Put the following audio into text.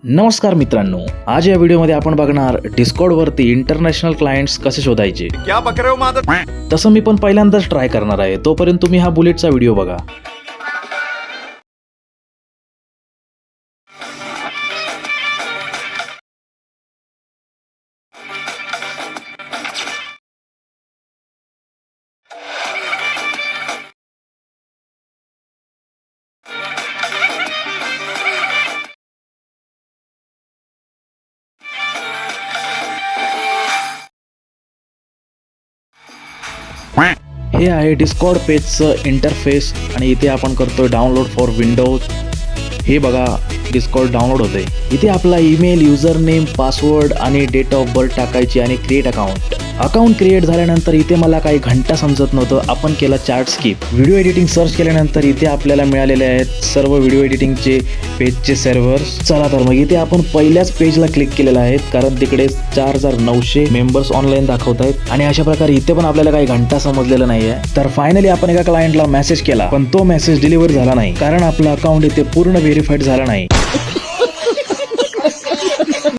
नमस्कार मित्रांनो, आज या व्हिडिओमध्ये आपण बघणार डिस्कॉर्ड वरती इंटरनॅशनल क्लायंट्स कसे शोधायचे. क्या बक रहे हो मादर. तसं मी पण पहिल्यांदाच ट्राय करणार आहे. तोपर्यंत तुम्ही हा बुलेटचा व्हिडिओ बघा. हे आहे डिस्कॉर्ड पेजचं इंटरफेस आणि इथे आपण करतोय डाउनलोड फॉर विंडोज. हे बघा, डिस्कॉर्ड डाउनलोड होते. इथे आपला ईमेल, युजर नेम, पासवर्ड आणि डेट ऑफ बर्थ टाकायची आणि क्रिएट अकाउंट क्रिएट झाल्यानंतर इथे मला काही घंटा समजत नव्हतं. आपण केला chart skip. Video editing search केल्यानंतर इथे आपल्याला मिळालेले आहेत सर्व व्हिडिओ एडिटिंगचे पेजचे सर्व्हर्स. चला तर मग इथे आपण पहिल्याच पेजला क्लिक केलेलं आहे कारण तिकडे 4900 मेंबर्स ऑनलाईन दाखवत आहेत आणि अशा प्रकारे इथे पण आपल्याला काही घंटा समजलेला नाहीये. तर फायनली आपण एका क्लायंटला मेसेज केला, पण तो मेसेज डिलिव्हर झाला नाही कारण आपला अकाउंट इथे पूर्ण व्हेरीफाईड झाला नाही.